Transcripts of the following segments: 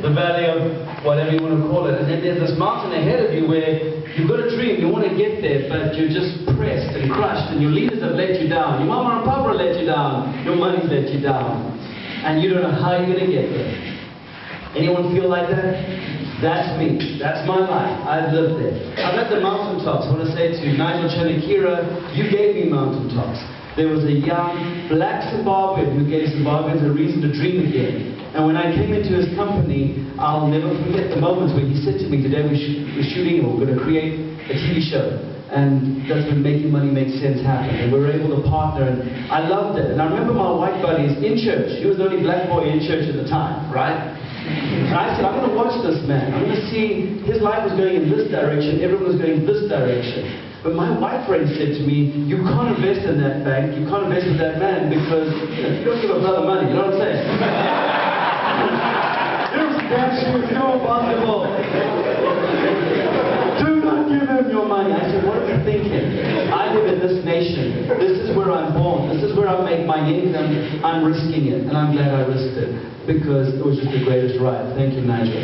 the valley of whatever you want to call it. And then there's this mountain ahead of you where you've got a dream, you want to get there, but you're just pressed and crushed, and your leaders have let you down. Your mama and papa let you down. Your money's let you down. And you don't know how you're going to get there. Anyone feel like that? That's me. That's my life. I've lived there. I'm at the mountaintops. I want to say to Nigel Chanakira, you gave me mountaintops. There was a young black Zimbabwean who gave Zimbabweans a reason to dream again. And when I came into his company, I'll never forget the moments where he said to me, today we're shooting and we're going to create a TV show. And that's when Making Money Makes Sense happened. And we were able to partner, and I loved it. And I remember my white buddies in church. He was the only black boy in church at the time, right? And I said, I'm going to watch this man. I'm going to see his life was going in this direction, everyone was going in this direction. But my white friend said to me, you can't invest in that bank, you can't invest with that man because you don't give a brother money, you know what I'm saying? You're statues, you're possible. Do not give him your money. I said, what are you thinking? I live in this nation. This is where I'm born. This is where I make my income. I'm risking it, and I'm glad I risked it because it was just the greatest ride. Thank you, Nigel.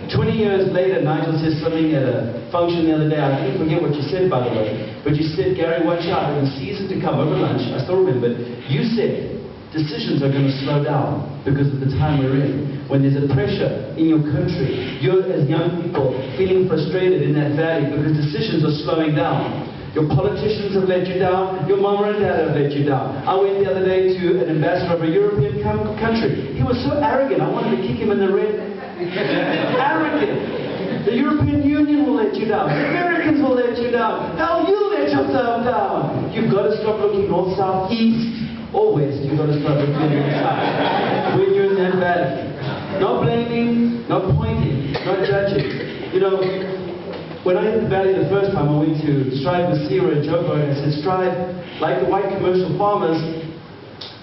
20 years later, Nigel says something at a function the other day. I didn't forget what you said, by the way. But you said, Gary, watch out. In the season to come, over lunch, I still remember it, you said, decisions are going to slow down because of the time we're in. When there's a pressure in your country, you're, as young people, feeling frustrated in that valley because decisions are slowing down. Your politicians have let you down. Your mama and dad have let you down. I went the other day to an ambassador of a European country. He was so arrogant, I wanted to kick him in the rib. Arrogant. The European Union will let you down. The Americans will let you down. Hell, you let yourself down. You've got to stop looking north, south, east, or west. You've got to start looking inside when you're in that valley. Not blaming, not pointing, not judging. You know, when I hit the valley the first time, I went to Strive with Sierra and Joburg, and I said, Strive, like the white commercial farmers,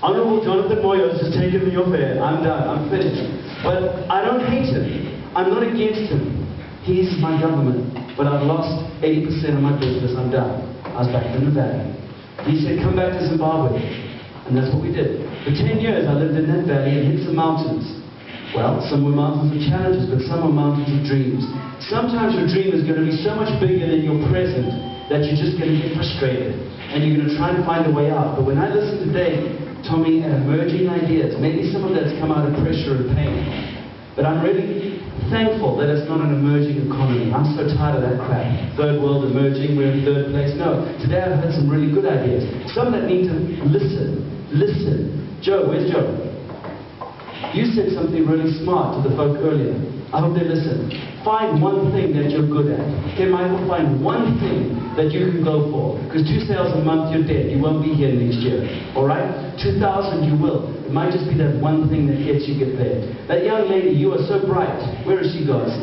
Honorable Jonathan Moyo has just taken me your fare. I'm done. I'm finished. But I don't hate him. I'm not against him. He's my government. But I've lost 80% of my business. I'm done. I was back in the valley. He said, come back to Zimbabwe. And that's what we did. For 10 years, I lived in that valley and hit some mountains. Well, some were mountains of challenges, but some were mountains of dreams. Sometimes your dream is going to be so much bigger than your present that you're just going to get frustrated. And you're going to try and find a way out. But when I listen today, Tommy, at emerging ideas, maybe some of that's come out of pressure and pain. But I'm really thankful that it's not an emerging economy. I'm so tired of that crap. Third world emerging, we're in third place. No, today I've heard some really good ideas. Some that need to listen. Listen. Joe, where's Joe? You said something really smart to the folk earlier. I hope they listen. Find one thing that you're good at. Okay, Michael, find one thing that you can go for. Because 2 sales a month, you're dead. You won't be here next year. Alright? 2,000, you will. It might just be that one thing that gets you get there. That young lady, you are so bright. Where is she, guys?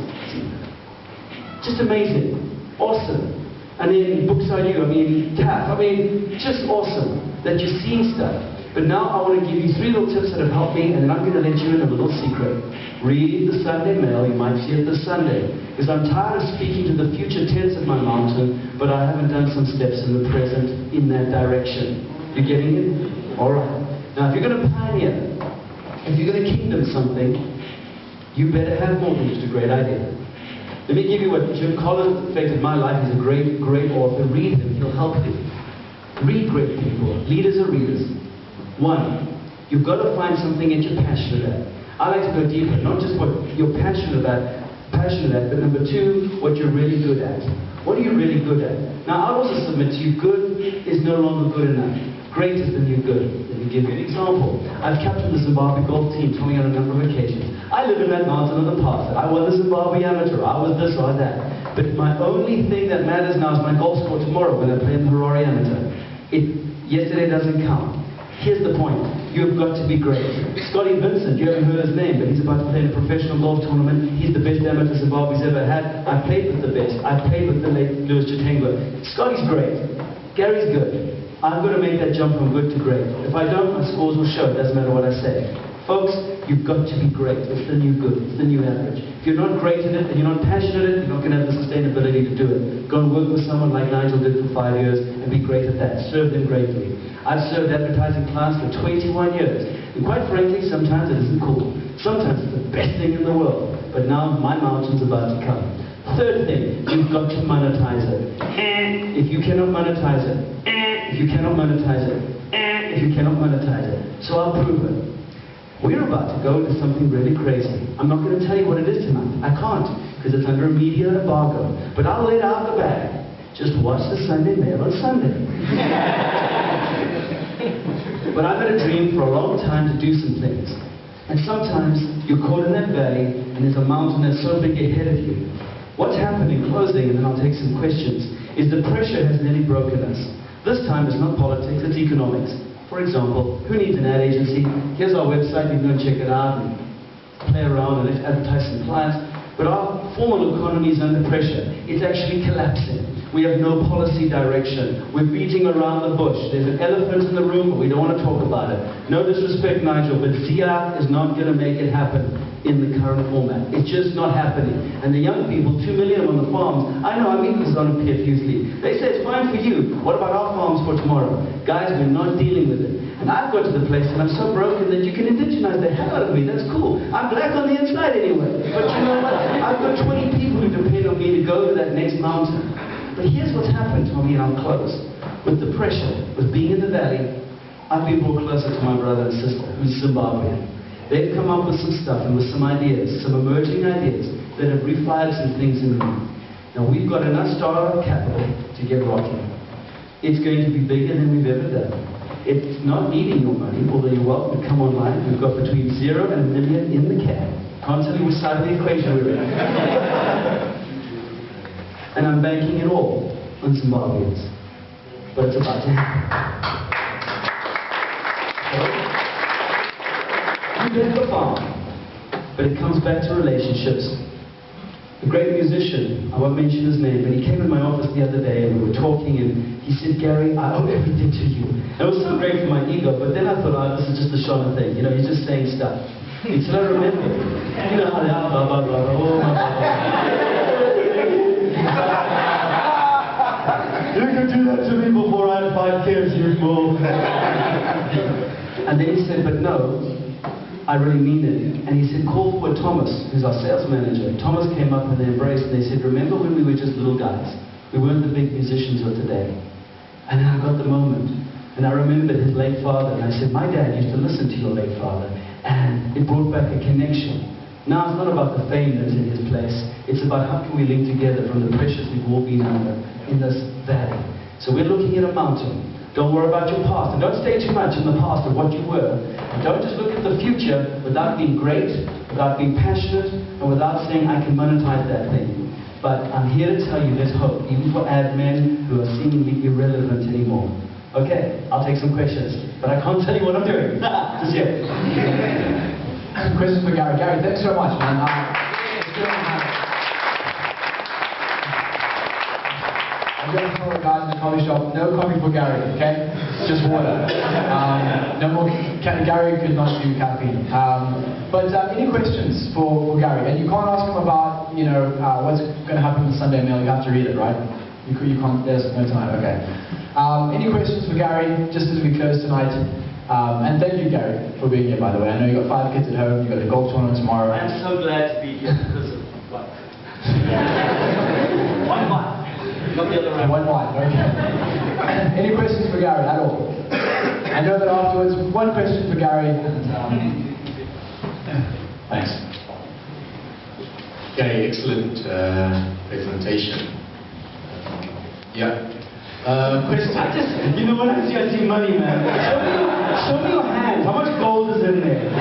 Just amazing. Awesome. And then books on you, I mean, TAF. I mean, just awesome that you're seeing stuff. But now I want to give you 3 little tips that have helped me, and then I'm going to let you in a little secret. Read the Sunday mail, you might see it this Sunday. Because I'm tired of speaking to the future tense of my mountain, but I haven't done some steps in the present in that direction. You getting it? Alright. Now if you're going to pioneer, if you're going to kingdom something, you better have more than just a great idea. Let me give you what Jim Collins affected my life. He's a great, great author. Read him, he'll help you. Read great people. Leaders are readers. 1, you've got to find something that you're passionate at. I like to go deeper, not just what you're passionate about, but number 2, what you're really good at. What are you really good at? Now, I'll also submit to you, good is no longer good enough. Great is the new good. Let me give you an example. I've captained the Zimbabwe golf team, Tommy, on a number of occasions. I live in that mountain on the past. I was a Zimbabwe amateur. I was this or that. But my only thing that matters now is my golf score tomorrow when I play in the Harare amateur. Yesterday doesn't count. Here's the point. You've got to be great. Scotty Vincent, you haven't heard his name, but he's about to play in a professional golf tournament. He's the best amateur Zimbabwe's ever had. I played with the best. I played with the late Louis Chitengwa. Scotty's great. Gary's good. I'm going to make that jump from good to great. If I don't, my scores will show. It doesn't matter what I say. Folks, you've got to be great. It's the new good. It's the new average. If you're not great at it and you're not passionate at it, you're not going to have the sustainability to do it. Go and work with someone like Nigel did for 5 years and be great at that. Serve them greatly. I've served advertising clients for 21 years. And quite frankly, sometimes it isn't cool. Sometimes it's the best thing in the world. But now my mountain's about to come. Third thing, you've got to monetize it. And if you cannot monetize it, and if you cannot monetize it, and if you cannot monetize it. So I'll prove it. We're about to go into something really crazy. I'm not going to tell you what it is tonight. I can't, because it's under a media embargo. But I'll let out the bag. Just watch the Sunday Mail on Sunday. But I've had a dream for a long time to do some things. And sometimes you're caught in that valley, and there's a mountain that's so big ahead of you. What's happened in closing, and then I'll take some questions, is the pressure has nearly broken us. This time it's not politics, it's economics. For example, who needs an ad agency? Here's our website, you can go and check it out and play around and advertise some clients. But our formal economy is under pressure. It's actually collapsing. We have no policy direction. We're beating around the bush. There's an elephant in the room, but we don't want to talk about it. No disrespect, Nigel, but Zia is not going to make it happen in the current format. It's just not happening. And the young people, 2 million on the farms, I know, I meet this on a PFU's. They say it's fine for you. What about our farms for tomorrow? Guys, we're not dealing with it. And I've got to the place and I'm so broken that you can indigenize the hell out of me. That's cool. I'm black on the inside anyway. But you know what? I've got 20 people who depend on me to go to that next mountain. But here's what's happened, Tommy, and I'll close. With the pressure, with being in the valley, I've been brought closer to my brother and sister, who's Zimbabwean. They've come up with some stuff and with some ideas, some emerging ideas that have refired some things in me. Now we've got enough startup capital to get rocking. It's going to be bigger than we've ever done. It's not needing your money, although you're welcome to come online. We've got between 0 and 1 million in the can. Can't tell you which side of the equation we're in. And I'm banking it all on Zimbabweans. But it's about to happen. So, you get the farm, but it comes back to relationships. A great musician, I won't mention his name, but he came in my office the other day and we were talking and he said, Gary, I owe everything to you. And it was so great for my ego, but then I thought, oh, this is just a Shona thing, you know, he's just saying stuff. Until I remember, you know how they are, blah, blah, blah, blah, oh, blah, blah. You can do that to me before I had 5 kids, you fool. And then he said, but no, I really mean it. And he said, call for Thomas, who's our sales manager. Thomas came up and they embraced and they said, remember when we were just little guys? We weren't the big musicians of today. And then I got the moment. And I remembered his late father. And I said, my dad used to listen to your late father. And it brought back a connection. Now it's not about the fame that's in his place. It's about how can we link together from the pressures we've all been under in this valley. So we're looking at a mountain. Don't worry about your past. And don't stay too much in the past of what you were. And don't just look at the future without being great, without being passionate, and without saying, I can monetize that thing. But I'm here to tell you there's hope, even for ad men who are seemingly irrelevant anymore. Okay, I'll take some questions, but I can't tell you what I'm doing. Just yet. Questions for Gary. Gary, thanks so much, man. I'm going to tell the guys in the coffee shop, no coffee for Gary, okay? Just water. No more. Gary could not do caffeine. But any questions for Gary? And you can't ask him about, you know, what's going to happen in the Sunday Mail. You have to read it, right? You can't. There's no time. Okay. Any questions for Gary? Just as we close tonight. And thank you, Gary, for being here. By the way, I know you have got 5 kids at home. You got a golf tournament tomorrow. I'm so glad to be here because of what? One wife. Not the other way. One wife. Okay. Any questions for Gary at all? I know that afterwards, one question for Gary. And, thanks. Gary, excellent presentation. Yeah. Question. You know when I see money, man. Show me your hands. How much gold is in there?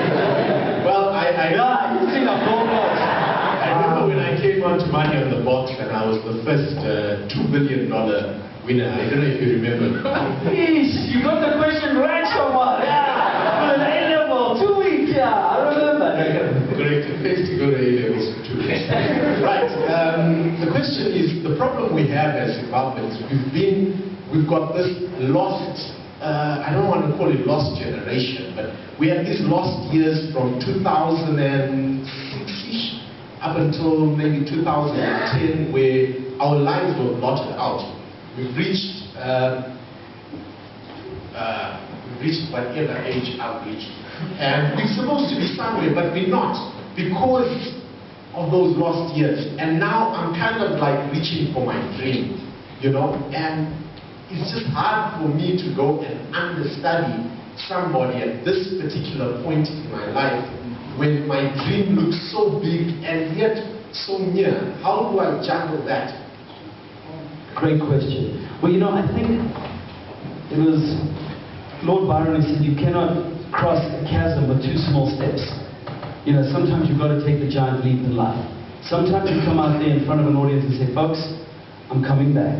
Well, Yeah, you see the gold balls. I remember when I came onto Money on the Box and I was the first $2 billion winner. I don't know if you remember. Yeesh, you got the question right, someone. Yeah. With an A-level, 2 weeks. Yeah, I remember. Correct. It pays to go to A-levels for 2 weeks. Right. The question is, the problem we have as Zimbabweans, we've got this lost, I don't want to call it lost generation, but we have these lost years from 2006-ish up until maybe 2010, where our lives were blotted out. We've reached reached whatever age I've reached. And we're supposed to be somewhere, but we're not, because of those lost years. And now I'm kind of like reaching for my dream, you know, and it's just hard for me to go and understudy somebody at this particular point in my life when my dream looks so big and yet so near. How do I juggle that? Great question. Well, you know, I think it was Lord Byron who said you cannot cross a chasm with two small steps. You know, sometimes you've got to take the giant leap in life. Sometimes you come out there in front of an audience and say, folks, I'm coming back.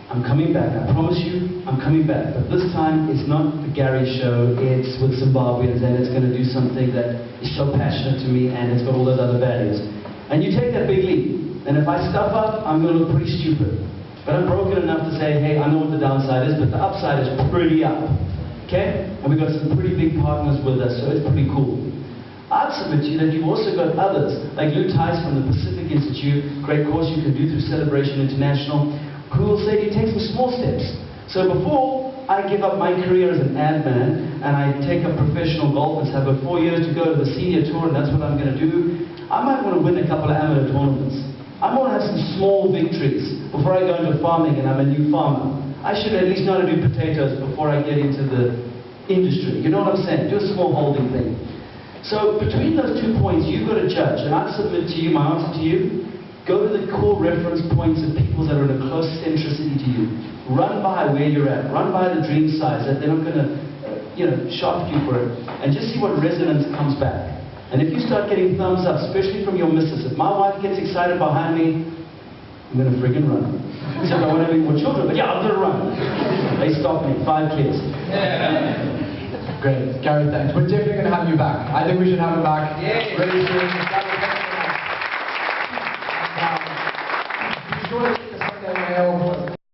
I'm coming back. I promise you, I'm coming back. But this time, it's not the Gary show. It's with Zimbabweans, and it's going to do something that is so passionate to me, and it's got all those other values. And you take that big leap. And if I stuff up, I'm going to look pretty stupid. But I'm broken enough to say, hey, I know what the downside is, but the upside is pretty up. Okay? And we've got some pretty big partners with us, so it's pretty cool. I'd submit to you that you've also got others, like Lou Tice from the Pacific Institute, great course you can do through Celebration International, who will say you take some small steps. So before I give up my career as an ad man and I take up professional golf and say I've got 4 years to go to the senior tour and that's what I'm going to do, I might want to win a couple of amateur tournaments. I want to have some small victories before I go into farming and I'm a new farmer. I should at least know how to do potatoes before I get into the industry. You know what I'm saying? Do a small holding thing. So between those 2 points, you've got to judge. And I'd submit to you, my answer to you, go to the core reference points of people that are in a close centricity to you. Run by where you're at. Run by the dream size that they're not going to, shaft you for it. And just see what resonance comes back. And if you start getting thumbs up, especially from your missus, if my wife gets excited behind me, I'm going to friggin' run. Except I won't have any more children, but yeah, I'm going to run. They stop me. 5 kids. Great. Gary, thanks. We're definitely going to have you back. I think we should have him back. Yeah. Really soon.